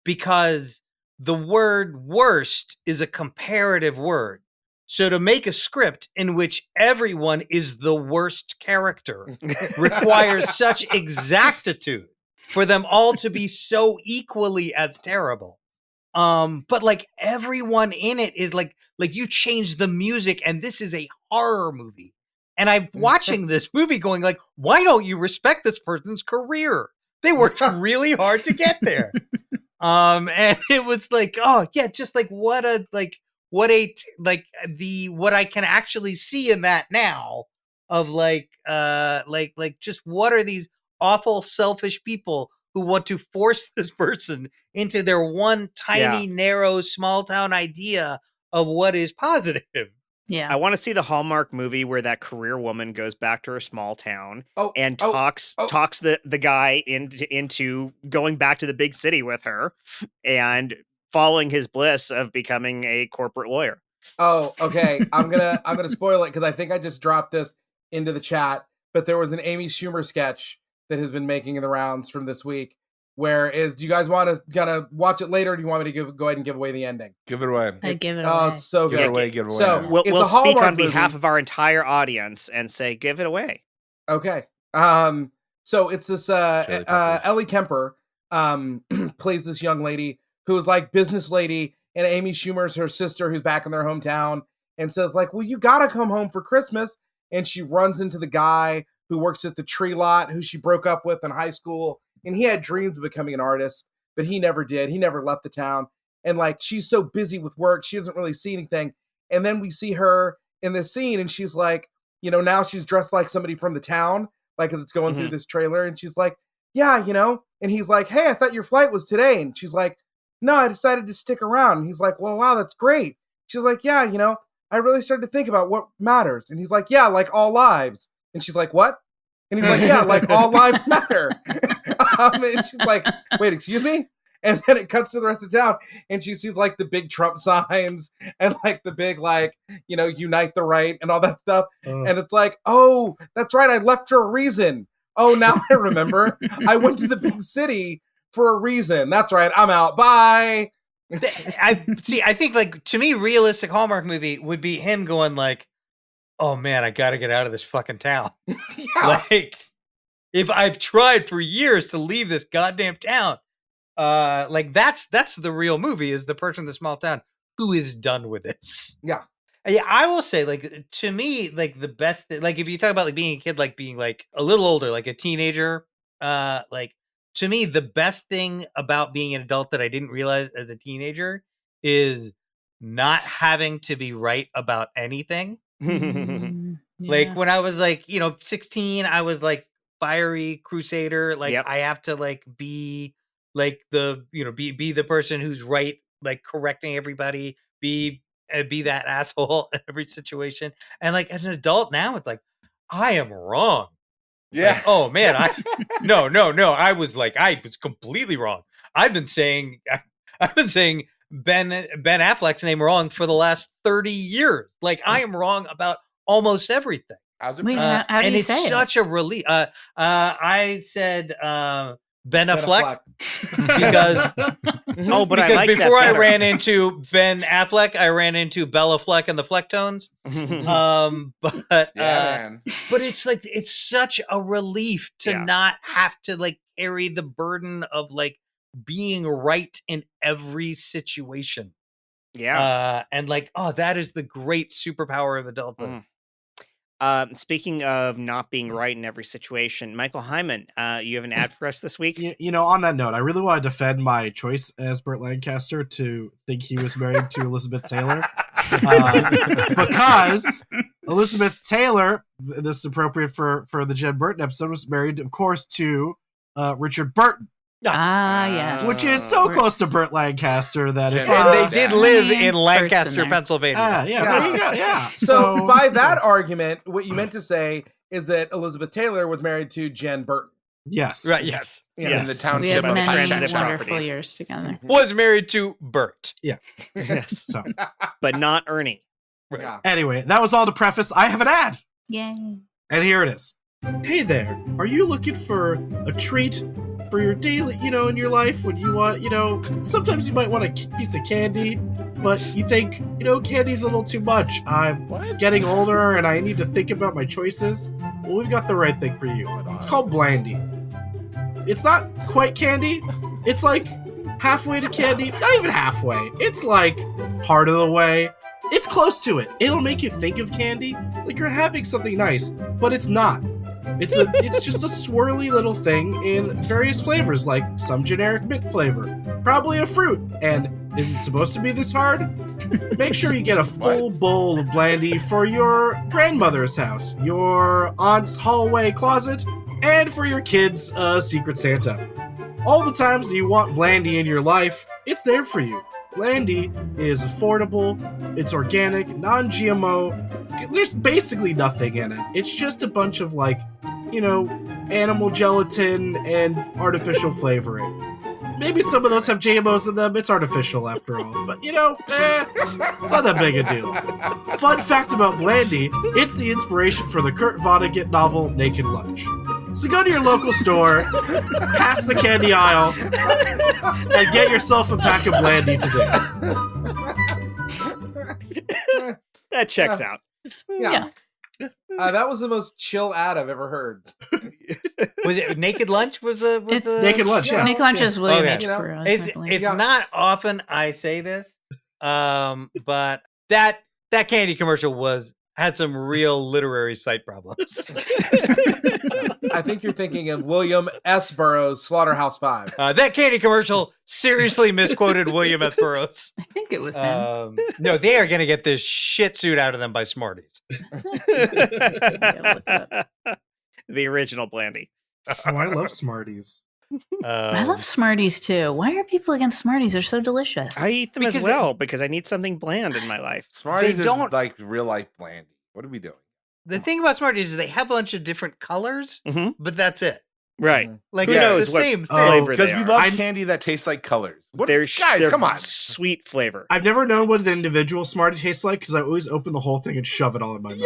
because the word worst is a comparative word. So to make a script in which everyone is the worst character requires such exactitude for them all to be so equally as terrible. But like everyone in it is like you change the music and this is a horror movie. And I'm watching this movie going like, why don't you respect this person's career? They worked really hard to get there. And it was like, oh yeah, just like what I can actually see in that now of like just what are these awful selfish people who want to force this person into their one tiny narrow small town idea of what is positive. Yeah. I want to see the Hallmark movie where that career woman goes back to her small town and talks the guy into going back to the big city with her and following his bliss of becoming a corporate lawyer. Oh, okay. I'm gonna spoil it because I think I just dropped this into the chat, but there was an Amy Schumer sketch that has been making the rounds from this week. Do you guys want to gonna watch it later, or do you want me to go ahead and give away the ending? Give it away. I give it away. Oh, it's so good. Give it away. So now. We'll speak on behalf of our entire audience and say, give it away. Okay. So it's this Ellie Kemper plays this young lady who's like business lady, and Amy Schumer's her sister who's back in their hometown, and says like, well, you gotta come home for Christmas. And she runs into the guy who works at the tree lot, who she broke up with in high school. And he had dreams of becoming an artist, but he never did. He never left the town. And like, she's so busy with work, she doesn't really see anything. And then we see her in this scene, and she's like, you know, now she's dressed like somebody from the town, like it's going through this trailer. And she's like, yeah, you know, and he's like, hey, I thought your flight was today. And she's like, no, I decided to stick around. And he's like, well, wow, that's great. She's like, yeah, you know, I really started to think about what matters. And he's like, yeah, like all lives. And she's like, what? And he's like, yeah, like all lives matter. And she's like, wait, excuse me? And then it cuts to the rest of town, and she sees like the big Trump signs and like the big, like, you know, unite the right and all that stuff. And it's like, oh, that's right. I left for a reason. Oh, now I remember. I went to the big city for a reason. That's right. I'm out. Bye. I think like, to me, realistic Hallmark movie would be him going like, oh man, I got to get out of this fucking town. Yeah. Like, if I've tried for years to leave this goddamn town, like that's the real movie, is the person in the small town who is done with this. Yeah. Yeah, I will say, like, to me, like the best thing, like if you talk about like being a kid, like being like a little older, like a teenager, like to me, the best thing about being an adult that I didn't realize as a teenager is not having to be right about anything. Like when I was like, you know, 16, I was like fiery crusader. Like I have to like be like the, you know, be the person who's right, like correcting everybody, be that asshole in every situation. And like as an adult now, it's like, I am wrong. Yeah. Like, oh man, no. I was completely wrong. I've been saying Ben Affleck's name wrong for the last 30 years. Like I am wrong about almost everything. How's it? Wait, how do and you it's say such a relief. I said Ben Affleck because but I like before that I ran into Ben Affleck, I ran into Bella Fleck and the Flecktones. But it's like it's such a relief to not have to like carry the burden of like being right in every situation. Yeah. And like, oh, that is the great superpower of adulthood. Speaking of not being right in every situation, Michael Heiman, you have an ad for us this week? You know, on that note, I really want to defend my choice as Burt Lancaster to think he was married to Elizabeth Taylor. Because Elizabeth Taylor, this is appropriate for the Jen Burton episode, was married, of course, to Richard Burton. Yeah. Which is so close to Burt Lancaster that if they did live in Lancaster, Pennsylvania. There you go. Yeah. So by that argument, what you meant to say is that Elizabeth Taylor was married to Jen Burton. Yes. Right. Yes. In the township we had of many transitive wonderful properties. years together. Was married to Bert. Yeah. Yes. So, but not Ernie. Right. Yeah. Anyway, that was all to preface. I have an ad. Yay. And here it is. Hey there. Are you looking for a treat for your daily, you know, in your life when you want, you know, sometimes you might want a piece of candy, but you think, you know, candy's a little too much. I'm getting older and I need to think about my choices. Well, we've got the right thing for you. It's called Blandy. It's not quite candy. It's like halfway to candy. Not even halfway. It's like part of the way. It's close to it. It'll make you think of candy, like you're having something nice, but it's not. It's just a swirly little thing in various flavors, like some generic mint flavor, probably a fruit. And is it supposed to be this hard? Make sure you get a full bowl of Blandy for your grandmother's house, your aunt's hallway closet, and for your kids' Secret Santa. All the times you want Blandy in your life, it's there for you. Blandy is affordable, it's organic, non-GMO. There's basically nothing in it. It's just a bunch of, like, you know, animal gelatin and artificial flavoring. maybe some of those have GMOs in them. It's artificial after all. But, it's not that big a deal. Fun fact about Blandy, it's the inspiration for the Kurt Vonnegut novel Naked Lunch. So go to your local store, pass the candy aisle, and get yourself a pack of Blandy today. That checks out. Yeah. That was the most chill ad I've ever heard. Was it Naked Lunch? Was the Naked Lunch? Yeah, Naked Lunch is William H. You know, Burroughs. It's not often I say this, but that candy commercial had some real literary site problems. I think you're thinking of William S. Burroughs' Slaughterhouse-Five. That candy commercial seriously misquoted William S. Burroughs. I think it was him. No, they are going to get this shit suit out of them by Smarties. The original Blandy. Oh, I love Smarties. I love Smarties too. Why are people against Smarties? They're so delicious. I eat them as well because I need something bland in my life. Smarties is like real life Blandy. What are we doing? The thing about Smarties is they have a bunch of different colors, but that's it. Right. Like, who it's knows the what same flavor Because we love I- candy that tastes like colors. What, They're guys, come on. Sweet flavor. I've never known what an individual Smartie tastes like because I always open the whole thing and shove it all in my mouth.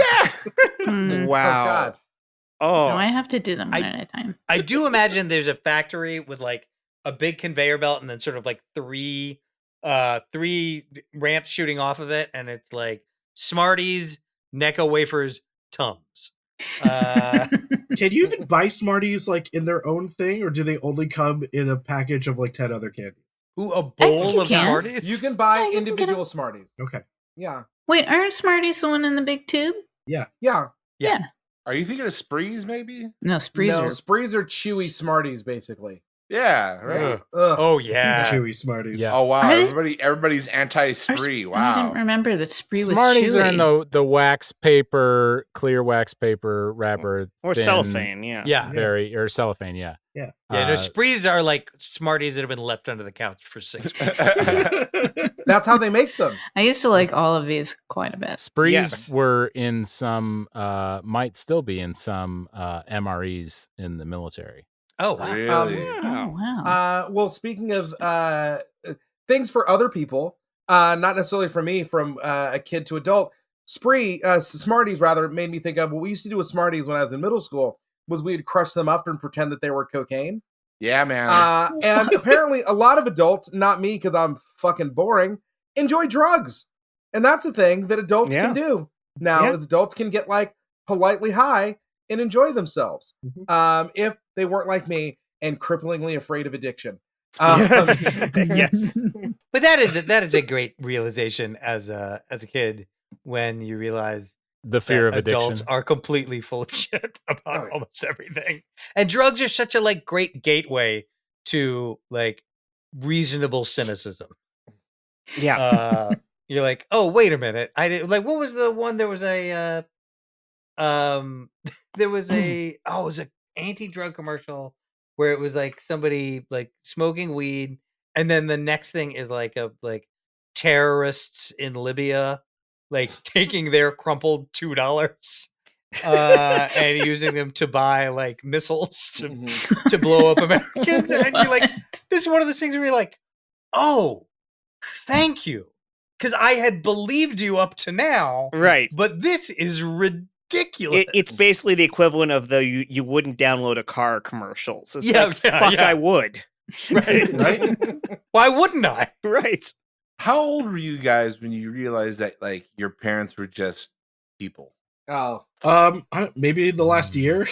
Yeah. Wow. Oh, God. Oh. No, I have to do them one at a time. I do imagine there's a factory with like a big conveyor belt and then sort of like three ramps shooting off of it, and it's like Smarties, Necco wafers, Tums. Can you even buy Smarties like in their own thing, or do they only come in a package of like 10 other candies? Ooh, a bowl of can. Smarties? You can buy Yeah, you can get individual Smarties. Okay. Yeah. Wait, aren't Smarties the one in the big tube? Yeah. Yeah. Are you thinking of Sprees, maybe? No, Sprees No, are Sprees are chewy Smarties, basically. Yeah, right. Ugh. Ugh. Oh yeah. Chewy Smarties. Yeah. Oh wow, Are they- everybody's anti-Spree. I Wow. didn't remember that Spree was Smarties chewy. are in the wax paper, clear wax paper wrapper, Or thin, cellophane, yeah. Yeah. or cellophane, yeah. Yeah. Yeah, no, Uh, Sprees are like Smarties that have been left under the couch for 6 weeks. That's how they make them. I used to like all of these quite a bit. Sprees Yes. were in some, might still be in some MREs in the military. Oh, wow. Really? Oh, wow. Well, speaking of things for other people, not necessarily for me, from a kid to adult, Smarties rather made me think of what we used to do with Smarties when I was in middle school. Was we'd crush them up and pretend that they were cocaine. Yeah, man. And apparently a lot of adults, not me because I'm fucking boring, enjoy drugs. And that's a thing that adults can do. Now, as adults can get like politely high and enjoy themselves. If they weren't like me and cripplingly afraid of addiction. Yes. But that is a great realization as a kid when you realize The fear of adults addiction. are completely full of shit about almost everything. And drugs are such a like great gateway to like reasonable cynicism. Yeah. You're like, oh, wait a minute. I did like what was the one? There was a it was an anti-drug commercial where it was like somebody like smoking weed, and then the next thing is like terrorists in Libya like taking their crumpled $2 and using them to buy like missiles to blow up Americans. And you're like, this is one of those things where you're like, oh, thank you. Because I had believed you up to now. Right. But this is ridiculous. It's basically the equivalent of the you wouldn't download a car commercials. It's Yeah, like, fuck, yeah. I would. right. Why wouldn't I? Right. How old were you guys when you realized that like your parents were just people? Oh. Maybe the last year.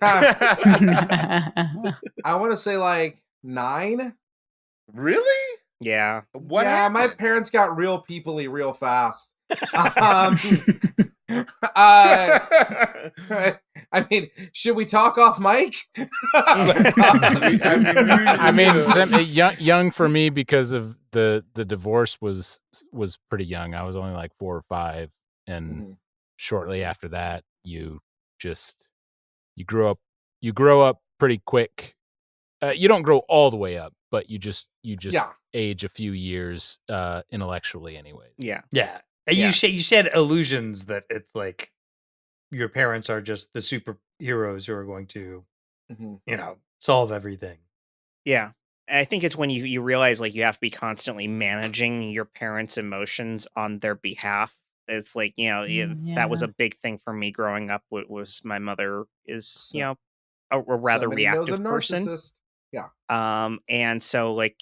I want to say like 9. Really? Yeah. What yeah, happened? my parents got real people-y real fast. I mean, should we talk off mic? I mean, young for me because of the divorce was pretty young. I was only like 4 or 5, and shortly after that, you grow up pretty quick. You don't grow all the way up, but you just age a few years intellectually, anyways. Yeah. Yeah. And you said illusions that it's like your parents are just the superheroes who are going to, solve everything. Yeah. I think it's when you realize like you have to be constantly managing your parents' emotions on their behalf. It's like, that was a big thing for me growing up. Was my mother is, a rather reactive person. Yeah. And so like,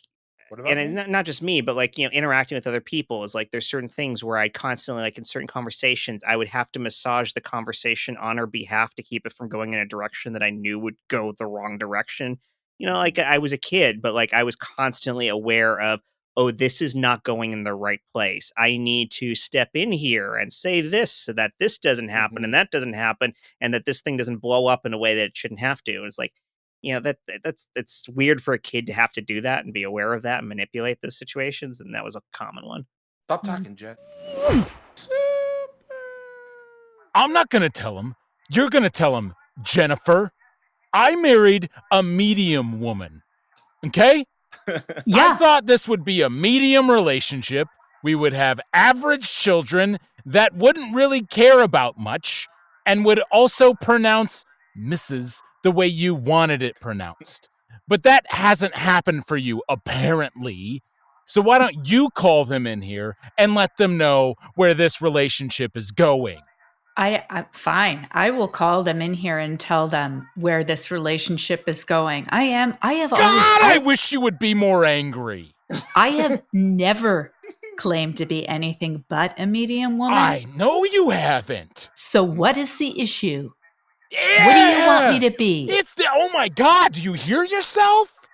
and not just me, but like, interacting with other people is like, there's certain things where I constantly, like in certain conversations, I would have to massage the conversation on her behalf to keep it from going in a direction that I knew would go the wrong direction. Like I was a kid, but like I was constantly aware of, oh, this is not going in the right place. I need to step in here and say this so that this doesn't happen and that doesn't happen and that this thing doesn't blow up in a way that it shouldn't have to. It's like, that's weird for a kid to have to do that and be aware of that and manipulate those situations. And that was a common one. Stop talking, Jet. I'm not going to tell him. You're going to tell him, Jennifer. I married a medium woman. Okay? Yeah. I thought this would be a medium relationship. We would have average children that wouldn't really care about much and would also pronounce Mrs. the way you wanted it pronounced. But that hasn't happened for you, apparently. So why don't you call them in here and let them know where this relationship is going? I'm fine. I will call them in here and tell them where this relationship is going. I wish you would be more angry. I have never claimed to be anything but a medium woman. I know you haven't. So what is the issue? Yeah. What do you want me to be? Oh my God, do you hear yourself?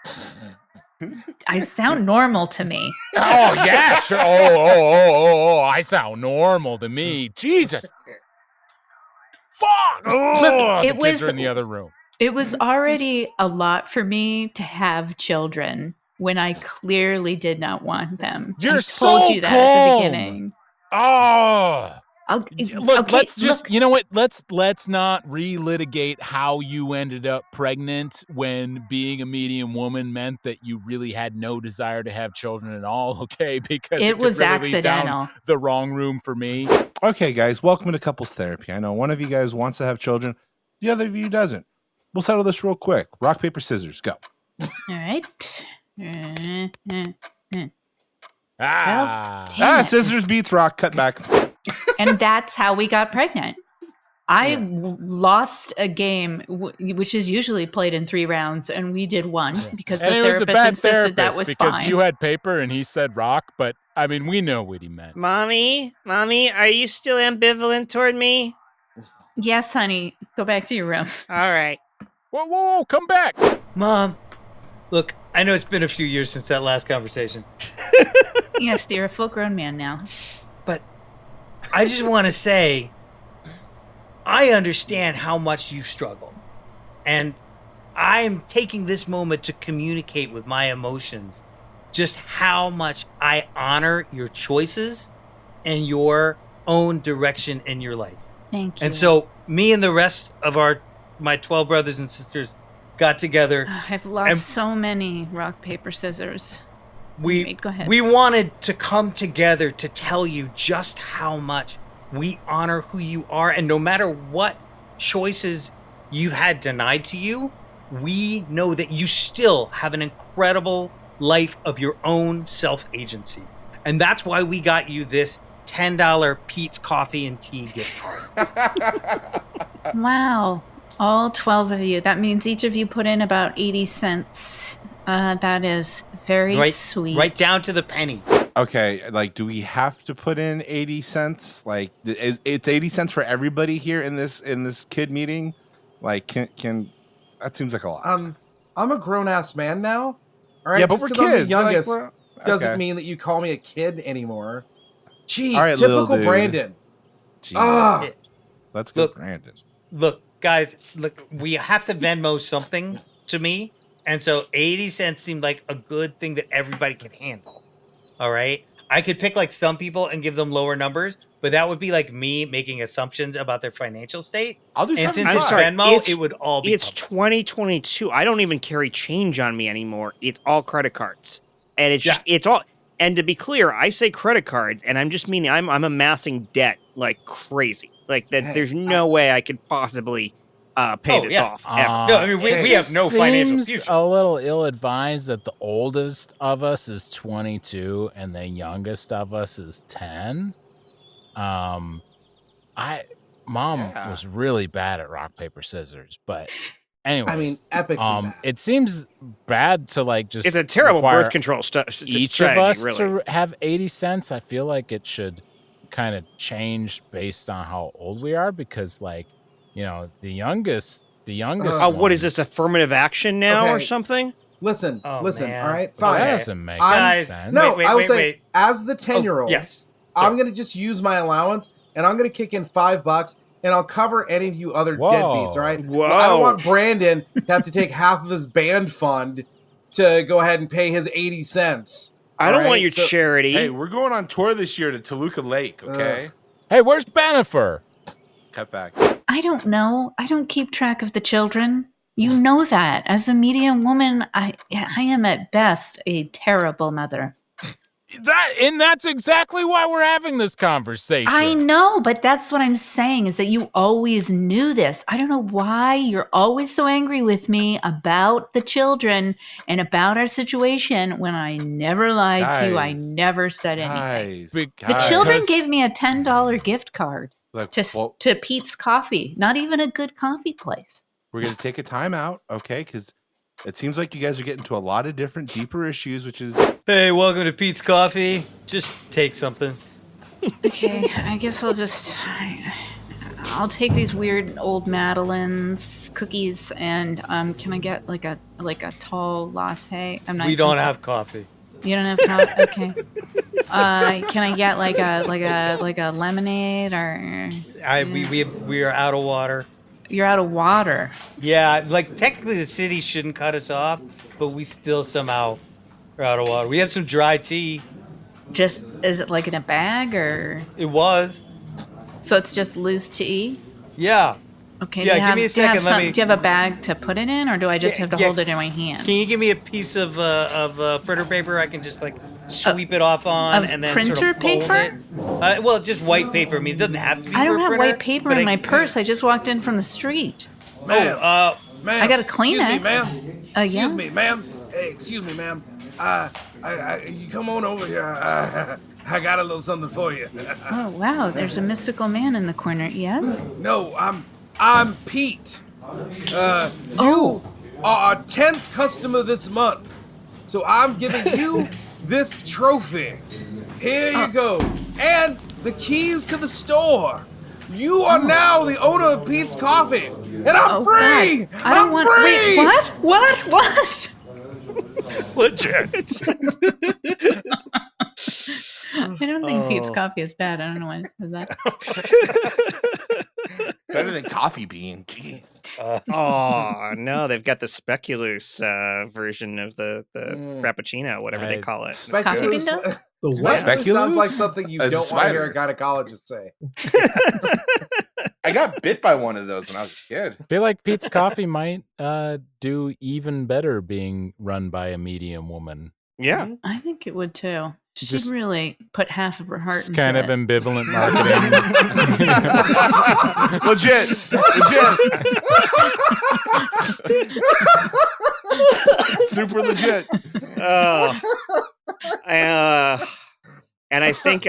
I sound normal to me. Oh, yeah, sure. Oh, I sound normal to me. Jesus. Fuck! Look, the kids are in the other room. It was already a lot for me to have children when I clearly did not want them. You're I told you that at the beginning. Oh. Look, let's just, look. You know what? Let's not relitigate how you ended up pregnant when being a medium woman meant that you really had no desire to have children at all, okay? Because it was really accidental. Lead down the wrong room for me. Okay, guys, welcome to Couples Therapy. I know one of you guys wants to have children, the other of you doesn't. We'll settle this real quick. Rock, paper, scissors, go. All right. Scissors beats rock, cut back. And that's how we got pregnant. I lost a game, which is usually played in 3 rounds, and we did 1 because the therapist insisted that was because fine. You had paper and he said rock, but I mean, we know what he meant. Mommy, are you still ambivalent toward me? Yes, honey. Go back to your room. All right. Whoa, come back. Mom, look, I know it's been a few years since that last conversation. Yes, you're a full-grown man now. But I just want to say, I understand how much you've struggled. And I'm taking this moment to communicate with my emotions just how much I honor your choices and your own direction in your life. Thank you. And so me and the rest of my 12 brothers and sisters got together. I've lost so many rock, paper, scissors. Go ahead. We wanted to come together to tell you just how much we honor who you are. And no matter what choices you've had denied to you, we know that you still have an incredible life of your own self-agency. And that's why we got you this $10 Pete's Coffee and Tea gift card. Wow. All 12 of you. That means each of you put in about 80 cents. That is very sweet. Right down to the penny. Okay, like, do we have to put in 80 cents? Like, it's 80 cents for everybody here in this kid meeting? Like, can that seems like a lot. I'm a grown-ass man now. All right, yeah, but just we're kids. I'm the youngest doesn't okay. mean that you call me a kid anymore. Jeez, right, typical Brandon. Let's go, Brandon. Look, guys, we have to Venmo something to me. And so 80 cents seemed like a good thing that everybody can handle. All right? I could pick like some people and give them lower numbers, but that would be like me making assumptions about their financial state. I'll do something. And since it's Venmo, it would all be It's 2022. I don't even carry change on me anymore. It's all credit cards. And it's all, and to be clear, I say credit cards, and I'm just meaning I'm amassing debt like crazy. Like that, there's no way I could possibly pay this off. No, I mean we have no financial future. A little ill-advised that the oldest of us is 22 and the youngest of us is 10. Mom was really bad at rock paper scissors, but anyways, I mean, epically bad. It seems bad to like just. It's a terrible birth control each of us to have 80 cents. I feel like it should kind of change based on how old we are, because like, you know, the youngest. Oh, what is this, affirmative action now or something? Listen, man. all right, fine. That doesn't make sense. No, I will say, as the 10-year-old, yes, I'm going to just use my allowance, and I'm going to kick in $5, and I'll cover any of you other deadbeats, all right? Whoa. I don't want Brandon to have to take half of his band fund to go ahead and pay his 80 cents. I don't want your charity. Hey, we're going on tour this year to Toluca Lake, okay? Hey, where's Benifer? Cut back. I don't know. I don't keep track of the children. You know that. As a medium woman, I am at best a terrible mother. That's exactly why we're having this conversation. I know, but that's what I'm saying, is that you always knew this. I don't know why you're always so angry with me about the children and about our situation when I never lied to you. I never said anything. The children gave me a $10 gift card to Pete's Coffee. Not even a good coffee place. We're going to take a time out, okay? Because it seems like you guys are getting to a lot of different, deeper issues, which is... Hey, welcome to Pete's Coffee. Just take something. Okay, I guess I'll take these weird old Madeline's cookies, and can I get like a tall latte? We don't have coffee. You don't have coffee? Okay. Can I get like a lemonade or? We are out of water. You're out of water. Yeah, like technically the city shouldn't cut us off, but we still somehow are out of water. We have some dry tea. Just, is it like in a bag or? It was. So it's just loose tea? Yeah. Okay. Yeah, give me a second. Do you have a bag to put it in, or do I just have to hold it in my hand? Can you give me a piece of printer paper I can just like sweep it off on, and then printer sort of fold paper? It? Well, just white paper. I mean, it doesn't have to be. I don't have printer, white paper in my purse. I just walked in from the street. Ma'am, I got a Kleenex. Excuse me, ma'am. Hey, excuse me, ma'am. You come on over here. I got a little something for you. Oh wow, there's a mystical man in the corner. Yes. No, I'm Pete. You are our 10th customer this month, so I'm giving you this trophy. Here you go, and the keys to the store. You are now the owner of Pete's Coffee, and I'm free. God. I don't want. Free. Wait, what? Legit. I don't think Pete's Coffee is bad. I don't know why I said that. Better than coffee bean. Gee. Oh no, they've got the speculoos version of the frappuccino, whatever they call it. Speculoos. The what? Speculoos sounds like something you don't want to hear a gynecologist say. I got bit by one of those when I was a kid. I feel like Pete's Coffee might do even better being run by a medium woman. Yeah, I think it would too. She'd really put half of her heart into kind it. of ambivalent marketing. Legit. Super legit. And I think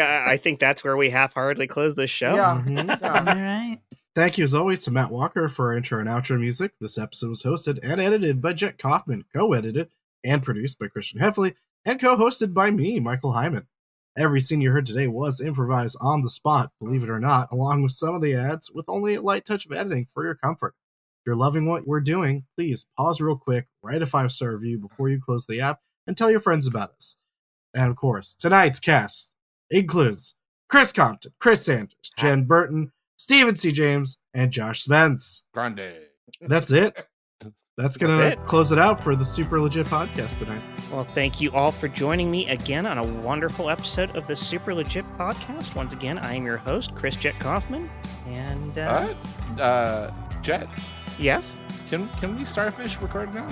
that's where we half-heartedly close this show. Yeah. All right. Thank you as always to Matt Walker for our intro and outro music. This episode was hosted and edited by Jet Kaufman, co-edited and produced by Christian Heffley, and co-hosted by me, Michael Heiman. Every scene you heard today was improvised on the spot, believe it or not, along with some of the ads with only a light touch of editing for your comfort. If you're loving what we're doing, please pause real quick, write a 5-star review before you close the app, and tell your friends about us. And of course, tonight's cast includes Chris Compton, Chris Sanders, Jen Burton, Stephen C. James, and Josh Spence. Grande. That's it. That's going to close it out for the Super Legit podcast tonight. Well, thank you all for joining me again on a wonderful episode of the Super Legit podcast. Once again, I am your host, Chris Jet Kaufman. And Jet. Yes? Can we Starfish record now?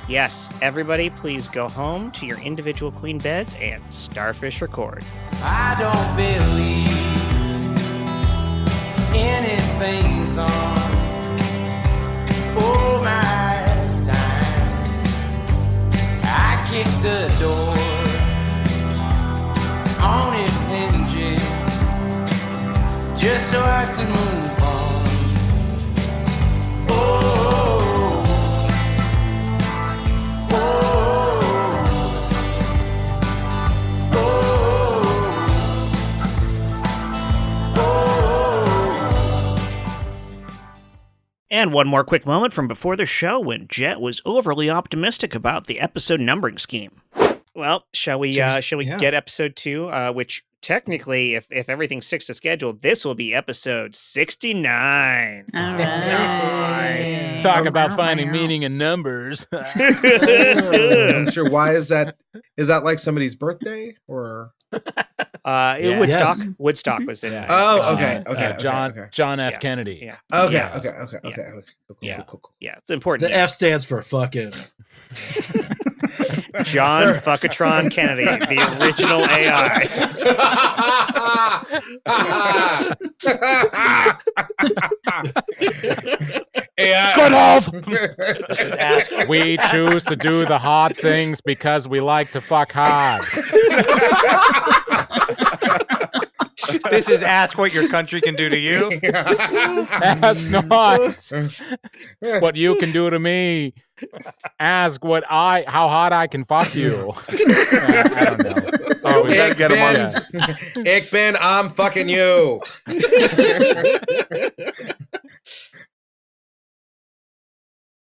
Yes. Everybody, please go home to your individual queen beds and Starfish record. I don't believe anything's on. kicked the door on its hinges just so I could move on. Oh, oh, oh, oh. And one more quick moment from before the show when Jet was overly optimistic about the episode numbering scheme. Well, shall we get episode 2, which technically, if everything sticks to schedule, this will be episode 69. All right. Nice. Talk about finding meaning in numbers. I'm sure. Why is that? Is that like somebody's birthday or? Woodstock. Yes. Woodstock was in. Oh, okay. John F. Kennedy. Yeah. Okay. Cool. Yeah, it's important. The F stands for fucking. John Fuckatron Kennedy, the original AI. Good off. We choose to do the hard things because we like to fuck hard. This is Ask What Your Country Can Do to You. Ask not what you can do to me. Ask how hard I can fuck you. I don't know. Oh, we gotta get him on. Ich bin, I'm fucking you.